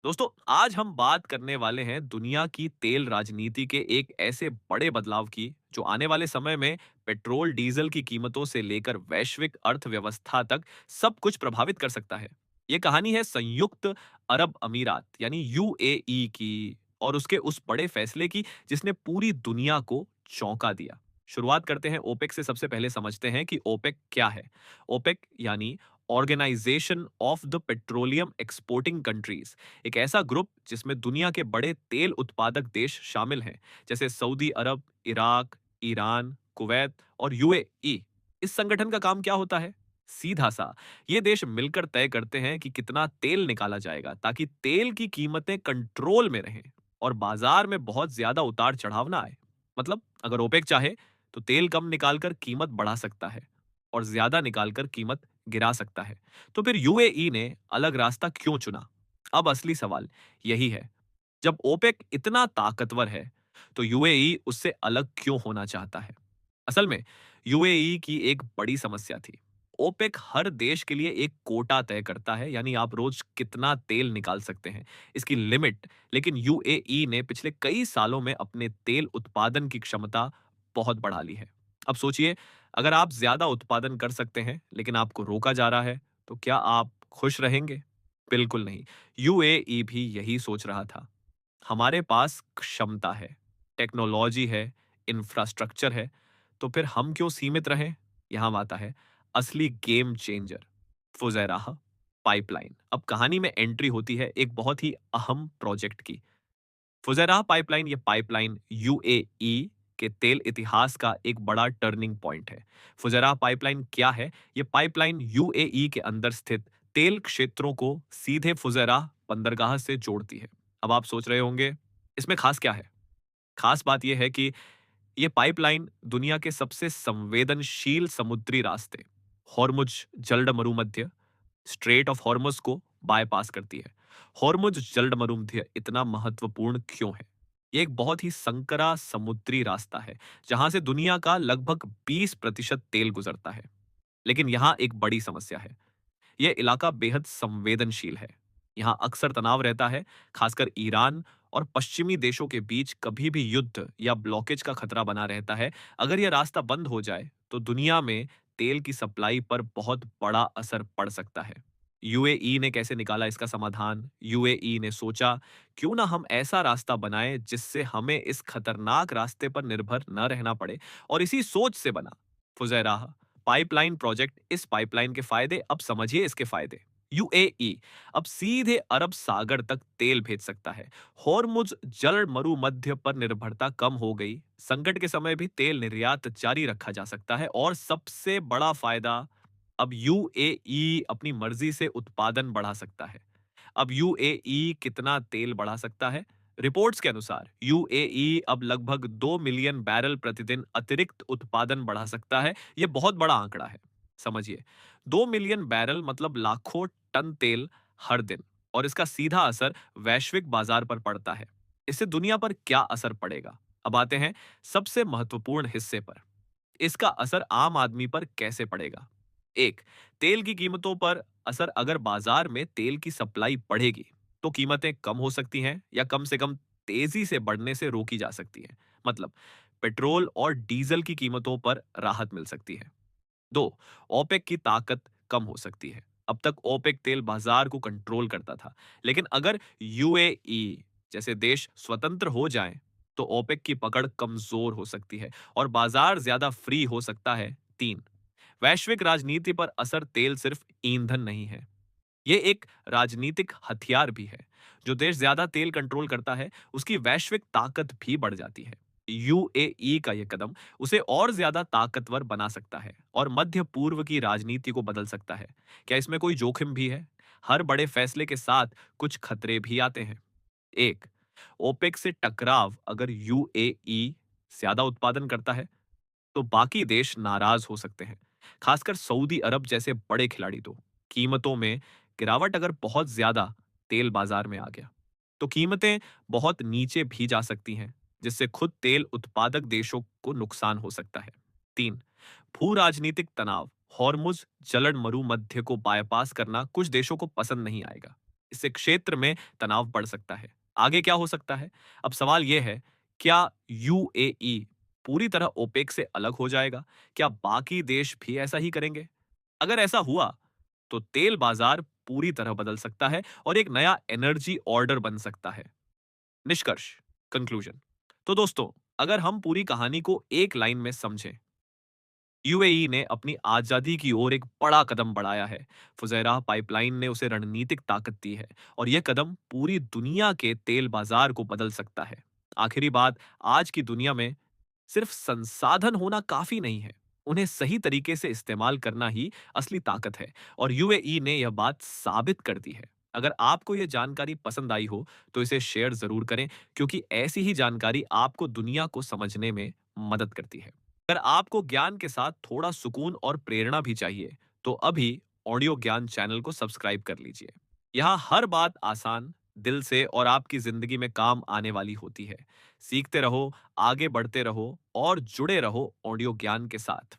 दोस्तों, आज हम बात करने वाले हैं दुनिया की तेल राजनीति के एक ऐसे बड़े बदलाव की जो आने वाले समय में पेट्रोल डीजल की कीमतों से लेकर वैश्विक अर्थव्यवस्था तक सब कुछ प्रभावित कर सकता है। ये कहानी है संयुक्त अरब अमीरात यानी यूएई की और उसके उस बड़े फैसले की जिसने पूरी दुनिया को चौंका दिया। शुरुआत करते हैं ओपेक से। सबसे पहले समझते हैं कि ओपेक क्या है। ओपेक यानी organization of the petroleum exporting countries, एक ऐसा ग्रुप जिसमें दुनिया के बड़े तेल उत्पादक देश शामिल हैं, जैसे सऊदी अरब, इराक, ईरान, कुवैत और यूएई। इस संगठन का काम क्या होता है? सीधा सा, ये देश मिलकर तय करते हैं कि कितना तेल निकाला जाएगा ताकि तेल की कीमतें कंट्रोल में रहें और बाजार में बहुत ज्यादा उतार चढ़ाव ना आए। मतलब अगर ओपेक चाहे तो तेल कम निकालकर कीमत बढ़ा सकता है और ज्यादा निकालकर कीमत गिरा सकता है। तो फिर यूएई ने अलग रास्ता क्यों चुना? अब असली सवाल यही है। जब ओपेक इतना ताकतवर है, तो यूएई उससे अलग क्यों होना चाहता है? असल में यूएई की एक बड़ी समस्या थी। ओपेक हर देश के लिए एक कोटा तय करता है, यानी आप रोज कितना तेल निकाल सकते हैं, इसकी लिमिट। लेकिन यूएई ने पिछले कई सालों में अपने तेल उत्पादन की क्षमता बहुत बढ़ा ली है। अब सोचिए, अगर आप ज्यादा उत्पादन कर सकते हैं लेकिन आपको रोका जा रहा है, तो क्या आप खुश रहेंगे? बिल्कुल नहीं। यूएई भी यही सोच रहा था। हमारे पास क्षमता है, टेक्नोलॉजी है, इंफ्रास्ट्रक्चर है, तो फिर हम क्यों सीमित रहें? यहां आता है असली गेम चेंजर, फुजैराह पाइपलाइन। अब कहानी में एंट्री होती है एक बहुत ही अहम प्रोजेक्ट की। फुजैराह पाइपलाइन, ये पाइपलाइन यूएई के तेल इतिहास का एक बड़ा टर्निंग पॉइंट है। फुजैराह पाइपलाइन क्या है? ये पाइपलाइन यूएई के अंदर स्थित तेल क्षेत्रों को सीधे फुजैराह बंदरगाह से जोड़ती है। अब आप सोच रहे होंगे, इसमें खास क्या है? खास बात यह है कि ये पाइपलाइन दुनिया के सबसे संवेदनशील समुद्री रास्ते, हॉर्मुज जलड मरुमध्य, स्ट्रेट ऑफ हॉर्मुज को बायपास करती है। हॉर्मुज जलड मरुमध्य इतना महत्वपूर्ण क्यों है? ये एक बहुत ही संकरा समुद्री रास्ता है जहां से दुनिया का लगभग 20% तेल गुजरता है। लेकिन यहाँ एक बड़ी समस्या है। यह इलाका बेहद संवेदनशील है। यहाँ अक्सर तनाव रहता है, खासकर ईरान और पश्चिमी देशों के बीच कभी भी युद्ध या ब्लॉकेज का खतरा बना रहता है। अगर यह रास्ता बंद हो जाए तो दुनिया में तेल की सप्लाई पर बहुत बड़ा असर पड़ सकता है। यूएई ने कैसे निकाला इसका समाधान? यूएई ने सोचा, क्यों ना हम ऐसा रास्ता बनाएं जिससे हमें इस खतरनाक रास्ते पर निर्भर न रहना पड़े। और इसी सोच से बना फुजैराह पाइपलाइन प्रोजेक्ट। इस पाइपलाइन के फायदे अब समझिए। इसके फायदे: यूएई अब सीधे अरब सागर तक तेल भेज सकता है। हॉर्मुज जल मरुमध्य पर निर्भरता कम हो गई। संकट के समय भी तेल निर्यात जारी रखा जा सकता है। और सबसे बड़ा फायदा, अब यूएई अपनी मर्जी से उत्पादन बढ़ा सकता है। अब यूएई कितना तेल बढ़ा सकता है? रिपोर्ट्स के अनुसार यूएई अब लगभग 2 मिलियन बैरल प्रतिदिन अतिरिक्त उत्पादन बढ़ा सकता है। यह बहुत बड़ा आंकड़ा है। समझिए, 2 मिलियन बैरल मतलब लाखों टन तेल हर दिन। और इसका सीधा असर वैश्विक बाजार पर पड़ता है। इससे दुनिया पर क्या असर पड़ेगा? अब आते हैं सबसे महत्वपूर्ण हिस्से पर। इसका असर आम आदमी पर कैसे पड़ेगा? एक, तेल की कीमतों पर असर। अगर बाजार में तेल की सप्लाई बढ़ेगी तो कीमतें कम हो सकती हैं या कम से कम तेजी से बढ़ने से रोकी जा सकती हैं। मतलब पेट्रोल और डीजल की कीमतों पर राहत मिल सकती है। दो, ओपेक की ताकत कम हो सकती है। अब तक ओपेक तेल बाजार को कंट्रोल करता था, लेकिन अगर यूएई जैसे देश स्वतंत्र हो जाएं, तो ओपेक की पकड़ कमजोर हो सकती है और बाजार ज्यादा फ्री हो सकता है। तीन, वैश्विक राजनीति पर असर। तेल सिर्फ ईंधन नहीं है, ये एक राजनीतिक हथियार भी है। जो देश ज्यादा तेल कंट्रोल करता है, उसकी वैश्विक ताकत भी बढ़ जाती है। यूएई का यह कदम उसे और ज्यादा ताकतवर बना सकता है और मध्य पूर्व की राजनीति को बदल सकता है। क्या इसमें कोई जोखिम भी है? हर बड़े फैसले के साथ कुछ खतरे भी आते हैं। एक, ओपेक से टकराव। अगर यूएई ज्यादा उत्पादन करता है तो बाकी देश नाराज हो सकते हैं, खासकर सऊदी अरब जैसे बड़े खिलाड़ी। तो कीमतों में गिरावट, अगर बहुत ज्यादा तेल बाजार में आ गया तो कीमतें बहुत नीचे भी जा सकती हैं, जिससे खुद तेल उत्पादक देशों को नुकसान हो सकता है। तीन, भू राजनीतिक तनाव। हॉर्मुज जलन मरुमध्य को बायपास करना कुछ देशों को पसंद नहीं आएगा। इससे क्षेत्र में तनाव बढ़ सकता है। आगे क्या हो सकता है? अब सवाल यह है, क्या यूएई पूरी तरह ओपेक से अलग हो जाएगा? क्या बाकी देश भी ऐसा ही करेंगे? अगर ऐसा हुआ, तो तेल बाजार पूरी तरह बदल सकता है और एक नया एनर्जी ऑर्डर बन सकता है। निष्कर्ष, कंक्लूजन। तो दोस्तों, अगर हम पूरी कहानी को एक लाइन में समझें, यूएई ने अपनी आजादी की ओर एक बड़ा कदम बढ़ाया है। फुजैरा पाइपलाइन ने उसे रणनीतिक ताकत दी है और यह कदम पूरी दुनिया के तेल बाजार को बदल सकता है। आखिरी बात, आज की दुनिया में सिर्फ संसाधन होना काफी नहीं है, उन्हें सही तरीके से इस्तेमाल करना ही असली ताकत है और यूएई ने यह बात साबित कर दी है। अगर आपको यह जानकारी पसंद आई हो, तो इसे शेयर जरूर करें, क्योंकि ऐसी ही जानकारी आपको दुनिया को समझने में मदद करती है। अगर आपको ज्ञान के साथ थोड़ा सुकून और प्रेरणा भी चाहिए, तो अभी ऑडियो ज्ञान चैनल को सब्सक्राइब कर लीजिए। यहाँ हर बात आसान, दिल से और आपकी जिंदगी में काम आने वाली होती है। सीखते रहो, आगे बढ़ते रहो और जुड़े रहो ऑडियो ज्ञान के साथ।